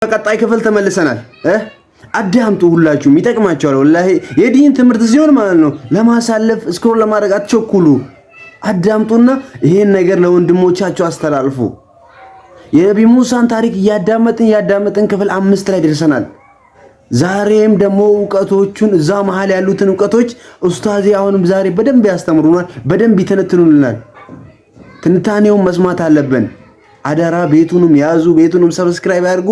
ቀጣይ ክፍል ተመልሰናል። አዳምጡ ሁላችሁም ይጠቅማችኋል። ወላሂ የዲን ትምህርት ሲሆን ማለት ነው ለማሳለፍ ስክሮል ለማድረግ አትቸኩሉ። አዳምጡና ይሄን ነገር ለወንድሞቻችሁ አስተላልፉ። የነብዩ ሙሳን ታሪክ ያዳመጥን ክፍል 5 ላይ ደርሰናል። ዛሬም ደግሞ ዕውቀቶቹን እዛ መሃል ያሉትን ዕውቀቶች ኡስታዚ አሁንም ዛሬ በደንብ ያስተምሩናል፣ በደንብ ይተነትኑልናል። ትንታኔውን መስማት አለብን። አደራ ቤቱንም ያዙ፣ ቤቱንም ሰብስክራይብ ያድርጉ።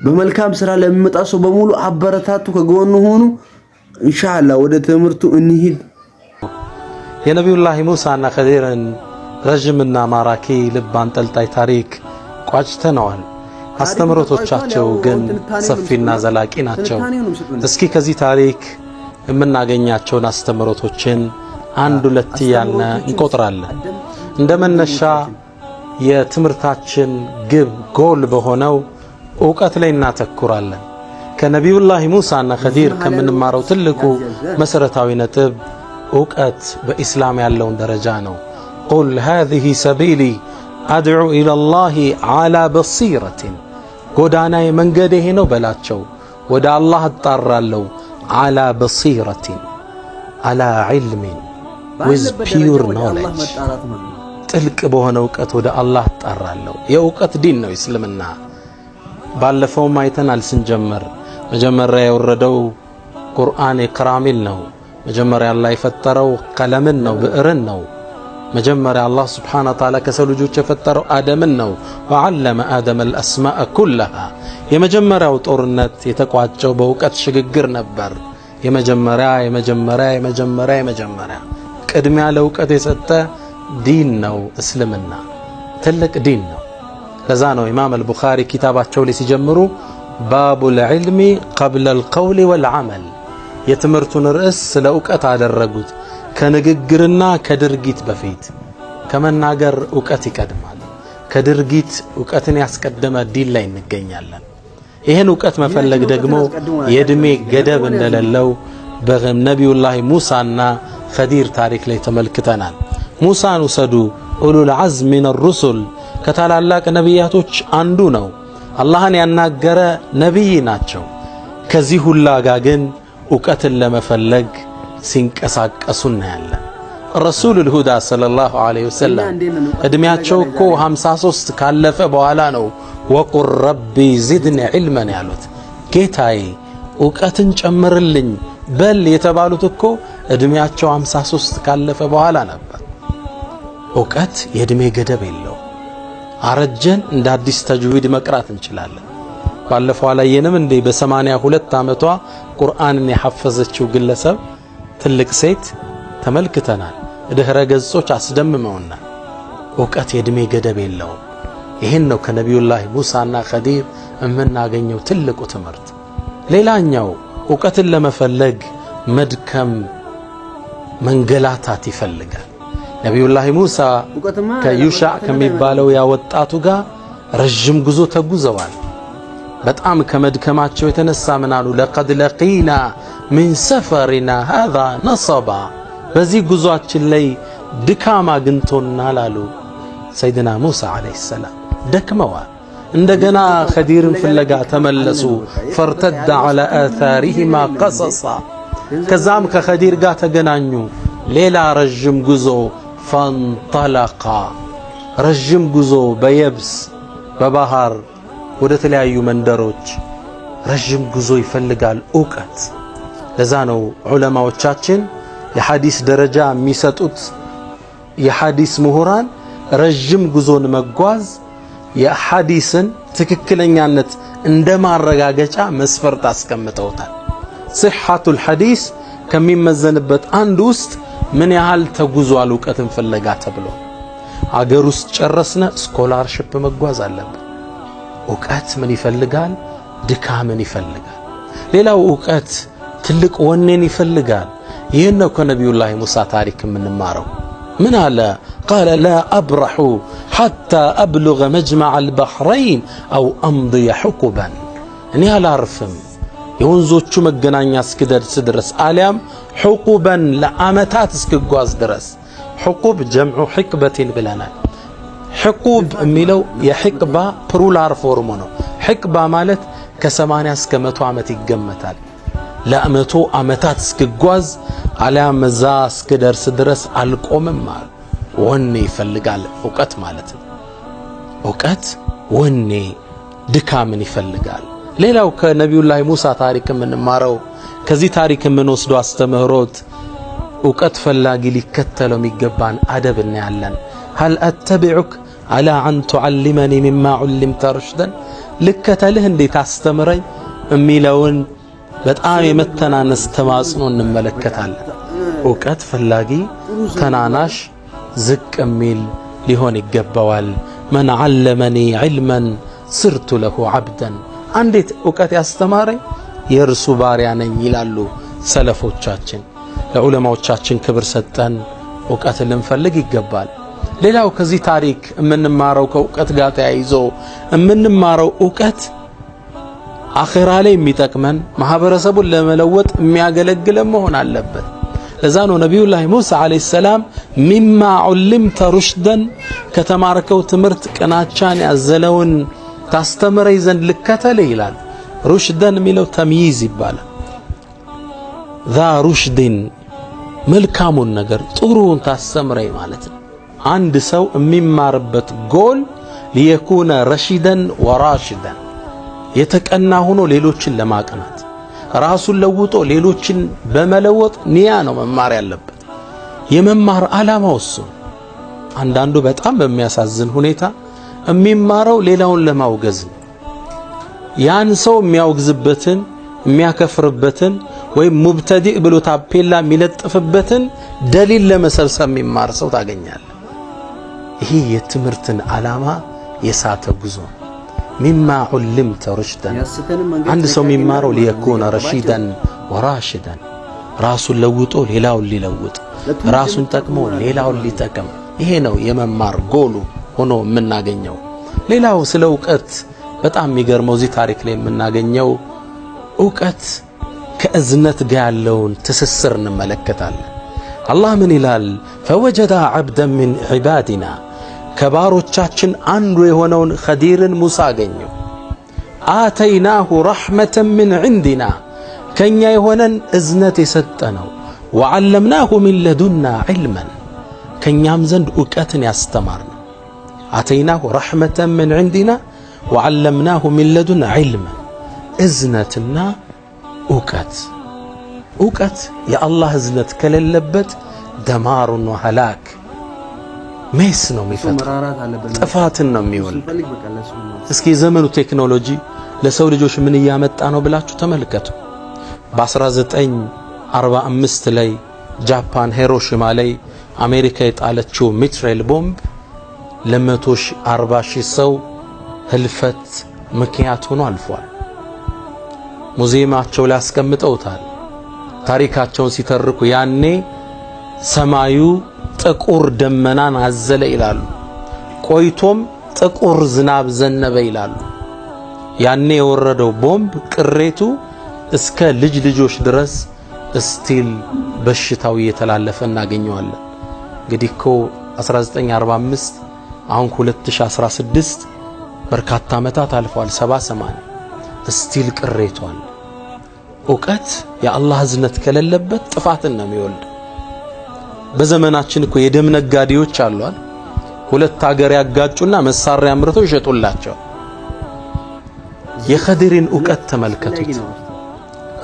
በመልካም ስራ ለሚመጣ ሰው በሙሉ አበረታቱ፣ ከጎኑ ሆኑ። ኢንሻአላህ ወደ ትምህርቱ እንሂድ። የነብዩላህ ሙሳና ኸዲርን ረጅምና ማራኪ ልብ አንጠልጣይ ታሪክ ቋጭተነዋል። አስተምሮቶቻቸው ግን ሰፊና ዘላቂ ናቸው። እስኪ ከዚህ ታሪክ የምናገኛቸውን አስተምሮቶችን አንድ ሁለት እያልን እንቆጥራለን። እንደመነሻ የትምህርታችን ግብ ጎል በሆነው ዕውቀት ላይ እናተኩራለን። ከነቢዩላህ ሙሳና ኸዲር ከምንማረው ትልቁ መሰረታዊ ነጥብ ዕውቀት በኢስላም ያለውን ደረጃ ነው። ቁል ሃዚሂ ሰቢሊ አድዑ ኢለላሂ ዐላ በሲረቲን፣ ጎዳናዬ መንገዴ ይሄ ነው በላቸው፣ ወደ አላህ እጣራለሁ። ዐላ በሲረቲን ዐላ ዒልሚን ዊዝ ፒውር ኖሌጅ፣ ጥልቅ በሆነ ዕውቀት ወደ አላህ እጣራለሁ። የዕውቀት ዲን ነው እስልምና። ባለፈውም አይተናል ስንጀምር መጀመሪያ የወረደው ቁርአን የከራሚል ነው። መጀመሪያ አላህ የፈጠረው ቀለምን ነው፣ ብዕርን ነው። መጀመሪያ አላህ ሱብሓነሁ ወተዓላ ከሰው ልጆች የፈጠረው አደምን ነው። ወዐለመ አደመ አልአስማአ ኩለሃ። የመጀመሪያው ጦርነት የተቋጨው በዕውቀት ሽግግር ነበር። የመጀመሪያ ቅድሚያ ለዕውቀት የሰጠ ዲን ነው እስልምና፣ ትልቅ ዲን ነው። ለዛ ነው ኢማም አልቡኻሪ ኪታባቸው ላይ ሲጀምሩ ባቡል ዒልሚ ቀብለል ቀውሊ ወልዓመል፣ የትምህርቱን ርዕስ ስለ ዕውቀት አደረጉት። ከንግግርና ከድርጊት በፊት ከመናገር ዕውቀት ይቀድማል። ከድርጊት ዕውቀትን ያስቀደመ ዲን ላይ እንገኛለን። ይህን ዕውቀት መፈለግ ደግሞ የዕድሜ ገደብ እንደሌለው በነቢዩላህ ሙሳና ኸዲር ታሪክ ላይ ተመልክተናል። ሙሳን ውሰዱ፣ ኡሉል ዐዝም ሚነ ሩሱል፣ ከታላላቅ ነቢያቶች አንዱ ነው። አላህን ያናገረ ነቢይ ናቸው። ከዚህ ሁላ ጋር ግን ዕውቀትን ለመፈለግ ሲንቀሳቀሱ እናያለን። ረሱሉል ሁዳ ሰለላሁ ዐለይሂ ወሰለም ዕድሜያቸው እኮ 53 ካለፈ በኋላ ነው ወቁል ረቢ ዚድኒ ዒልመን ያሉት። ጌታዬ ዕውቀትን ጨምርልኝ በል የተባሉት እኮ ዕድሜያቸው 53 ካለፈ በኋላ ነበር። ዕውቀት የዕድሜ ገደብ የለው። አረጀን እንደ አዲስ ተጅዊድ መቅራት እንችላለን። ባለፈው አላየንም እንዴ? በ82 ዓመቷ ቁርአንን የሐፈዘችው ግለሰብ ትልቅ ሴት ተመልክተናል። ድህረ ገጾች አስደምመውናል። ዕውቀት የዕድሜ ገደብ የለውም። ይህን ነው ከነቢዩላህ ሙሳና ኸዲር የምናገኘው ትልቁ ትምህርት። ሌላኛው ዕውቀትን ለመፈለግ መድከም፣ መንገላታት ይፈልጋል። ነቢዩላህ ሙሳ ከዩሻዕ ከሚባለው ያወጣቱ ጋር ረጅም ጉዞ ተጉዘዋል። በጣም ከመድከማቸው የተነሳ ምን አሉ? ለቀድ ለቂና ሚን ሰፈሪና ሃዛ ነሰባ፣ በዚህ ጉዞአችን ላይ ድካም አግኝቶናል አሉ ሰይድና ሙሳ ዓለይሂ ሰላም። ደክመዋል። እንደገና ኸዲርን ፍለጋ ተመለሱ። ፈርተደ ዐላ አታሪሂማ ቀሰሳ፣ ከዛም ከኸዲር ጋር ተገናኙ። ሌላ ረጅም ጉዞ ፈንጠለቃ፣ ረጅም ጉዞ በየብስ በባህር ወደ ተለያዩ መንደሮች ረጅም ጉዞ ይፈልጋል ዕውቀት። ለዛ ነው ዑለማዎቻችን የሐዲስ ደረጃ የሚሰጡት የሐዲስ ምሁራን ረጅም ጉዞን መጓዝ የሐዲስን ትክክለኛነት እንደማረጋገጫ መስፈርት አስቀምጠውታል። ሲሐቱል ሐዲስ ከሚመዘንበት አንድ ውስጥ ምን ያህል ተጉዟል ዕውቀትን ፍለጋ ተብሎ። አገር ውስጥ ጨረስነ ስኮላርሺፕ መጓዝ አለብን። ዕውቀት ምን ይፈልጋል? ድካምን ይፈልጋል። ሌላው ዕውቀት ትልቅ ወኔን ይፈልጋል። ይህን ነው ከነቢዩላህ ሙሳ ታሪክ የምንማረው። ምን አለ? ቃለ ላ አብረሑ ሐታ አብሉገ መጅመዕ አልበሕረይን አው አምድየ ሕቁበን፣ እኔ አላርፍም የወንዞቹ መገናኛ እስክደርስ ድረስ አሊያም ሕቁበን ለዓመታት እስክጓዝ ድረስ። ሕቁብ ጀምዑ ሕቅበትን ብለናል። ሕቁብ የሚለው የሕቅባ ፕሉራል ፎርም ነው። ሕቅባ ማለት ከ80 እስከ 100 ዓመት ይገመታል። ለ100 ዓመታት እስክጓዝ አልያም እዛ እስክደርስ ድረስ አልቆምም አሉ። ወኔ ይፈልጋል ዕውቀት ማለት ነው። ዕውቀት ወኔ ድካምን ይፈልጋል። ሌላው ከነቢዩላህ ሙሳ ታሪክ የምንማረው ከዚህ ታሪክ የምንወስደው አስተምህሮት ዕውቀት ፈላጊ ሊከተለው የሚገባን አደብ እናያለን። هل أتبعك على أن تعلمني مما علمت رشدا ልከተልህ እንዴት አስተምረኝ የሚለውን በጣም የመተናነስ ተማጽኖ እንመለከታለን። ዕውቀት ፈላጊ ተናናሽ ዝቅ የሚል ሊሆን ይገባዋል። من علمني علما صرت له عبدا አንዴት ዕውቀት ያስተማረኝ የእርሱ ባሪያ ነኝ ይላሉ ሰለፎቻችን። ለዑለማዎቻችን ክብር ሰጠን ዕውቀትን ልንፈልግ ይገባል። ሌላው ከዚህ ታሪክ የምንማረው ከዕውቀት ጋር ተያይዞ የምንማረው ዕውቀት አኺራ ላይ የሚጠቅመን ማህበረሰቡን ለመለወጥ የሚያገለግለን መሆን አለበት። ለዛ ነው ነቢዩላህ ሙሳ አለይሂ ሰላም ሚማ ዑልምተ ሩሽደን ከተማርከው ትምህርት ቅናቻን ያዘለውን ታስተምረኝ ዘንድ ልከተልህ ይላል። ሩሽደን የሚለው ተምይዝ ይባላል። ዛ ሩሽድን መልካሙን ነገር ጥሩውን ታስተምረኝ ማለት ነው። አንድ ሰው የሚማርበት ጎል ሊየኩነ ረሺደን ወራሽደን የተቀና ሆኖ ሌሎችን ለማቅናት ራሱን ለውጦ ሌሎችን በመለወጥ ንያ ነው መማር ያለበት። የመማር ዓላማው እሱ። አንዳንዱ በጣም በሚያሳዝን ሁኔታ የሚማረው ሌላውን ለማውገዝ ነው። ያን ሰው የሚያወግዝበትን የሚያከፍርበትን ወይም ሙብተዲእ ብሎ ታፔላ የሚለጥፍበትን ደሊል ለመሰብሰብ የሚማር ሰው ታገኛለህ። ይሄ የትምህርትን ዓላማ የሳተ ጉዞ። ሚማ ዑልምተ ሩሽደን አንድ ሰው የሚማረው ሊየኩነ ረሺደን ወራሽደን ራሱን ለውጦ ሌላውን ሊለውጥ ራሱን ጠቅሞ ሌላውን ሊጠቅም ይሄ ነው የመማር ጎሉ ሆኖ የምናገኘው። ሌላው ስለ ዕውቀት በጣም የሚገርመው እዚህ ታሪክ ላይ የምናገኘው ዕውቀት ከእዝነት ጋር ያለውን ትስስር እንመለከታለን። አላህ ምን ይላል? ፈወጀዳ ዐብደን ሚን ዒባዲና ከባሮቻችን አንዱ የሆነውን ኸዲርን ሙሳ አገኘው። አተይናሁ ረሕመተን ሚን ዒንዲና ከኛ የሆነን እዝነት የሰጠነው ወዓለምናሁ ሚን ለዱና ዒልመን ከኛም ዘንድ ዕውቀትን ያስተማርነው። አተይናሁ ረሕመተን ሚን ዒንዲና ወዓለምናሁ ሚን ለዱና ዒልመን እዝነትና ዕውቀት። ዕውቀት የአላህ እዝነት ከሌለበት ደማሩን ወሀላክ ሜስ ነው የሚፈጥረው፣ ጥፋትን ነው የሚወልድ። እስኪ የዘመኑ ቴክኖሎጂ ለሰው ልጆች ምን እያመጣ ነው ብላችሁ ተመልከቱ። በ1945 ላይ ጃፓን ሂሮሺማ ላይ አሜሪካ የጣለችው ሚትሬል ቦምብ ለ140,000 ሰው ህልፈት ምክንያት ሆኖ አልፏል። ሙዚየማቸው ላይ አስቀምጠውታል። ታሪካቸውን ሲተርኩ ያኔ ሰማዩ ጥቁር ደመናን አዘለ ይላሉ። ቆይቶም ጥቁር ዝናብ ዘነበ ይላሉ። ያኔ የወረደው ቦምብ ቅሬቱ እስከ ልጅ ልጆች ድረስ እስቲል በሽታው እየተላለፈ እናገኘዋለን። እንግዲህ እኮ 1945 አሁን 2016 በርካታ ዓመታት አልፈዋል። 70-80 እስቲል ቅሬቷል። ዕውቀት የአላህ እዝነት ከሌለበት ጥፋትን ነው የሚወልድ። በዘመናችን እኮ የደም ነጋዴዎች አሏል። ሁለት ሀገር ያጋጩና መሳሪያ አምርተው ይሸጡላቸው። የኸዲርን ዕውቀት ተመልከቱት።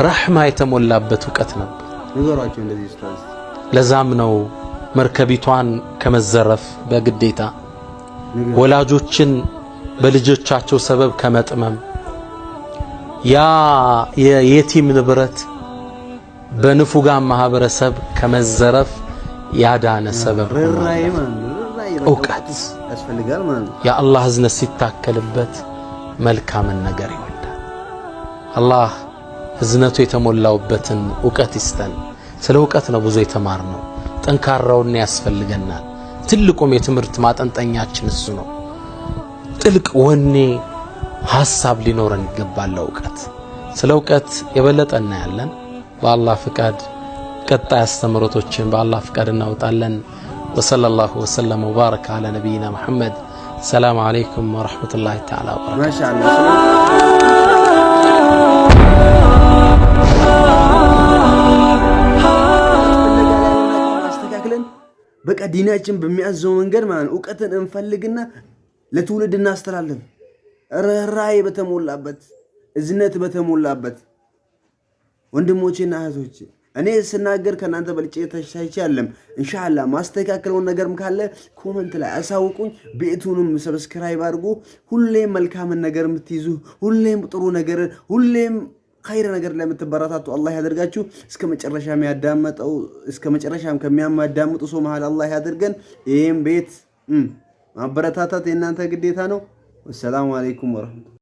ረሕማ የተሞላበት ዕውቀት ነበር። ለዛም ነው መርከቢቷን ከመዘረፍ በግዴታ ወላጆችን በልጆቻቸው ሰበብ ከመጥመም ያ የየቲም ንብረት በንፉጋ ማህበረሰብ ከመዘረፍ ያዳነ ሰበብ ዕውቀት ያስፈልጋል ማለት ነው። የአላህ እዝነት ሲታከልበት መልካምን ነገር ይወልዳል። አላህ እዝነቱ የተሞላውበትን ዕውቀት ይስጠን። ስለ ዕውቀት ነው ብዙ የተማርነው። ጠንካራውን ያስፈልገናል። ትልቁም የትምህርት ማጠንጠኛችን እሱ ነው። ጥልቅ ወኔ ሐሳብ ሊኖረን ይገባል ለዕውቀት። ስለ ዕውቀት የበለጠ እናያለን። በአላህ ፍቃድ ቀጣይ አስተምሮቶችን በአላህ ፍቃድ እናወጣለን። ወሰለላሁ ወሰለም ወባረከ ዐላ ነቢይና መሐመድ ሰላም አለይኩም ወራህመቱላሂ ተዓላ ወበረካቱ። ማሻአላህ በቃ ዲናችን በሚያዘው መንገድ ማለት ዕውቀትን እንፈልግና ለትውልድ እናስተላልፍ። ርህራሄ በተሞላበት እዝነት በተሞላበት ወንድሞቼና እህቶቼ እኔ ስናገር ከናንተ በልጬ ተሻይቻለም። ኢንሻአላህ ማስተካከለውን ነገርም ካለ ኮሜንት ላይ አሳውቁኝ። ቤቱንም ሰብስክራይብ አድርጉ። ሁሌም መልካምን ነገር የምትይዙ ሁሌም ጥሩ ነገር ሁሌም ኸይር ነገር ለምትበረታቱ አላህ ያደርጋችሁ። እስከ መጨረሻም ከሚያዳምጡ ሰው መሃል አላህ ያደርገን። ይሄን ቤት ማበረታታት የእናንተ ግዴታ ነው። ወሰላሙ አለይኩም ወራህመቱላህ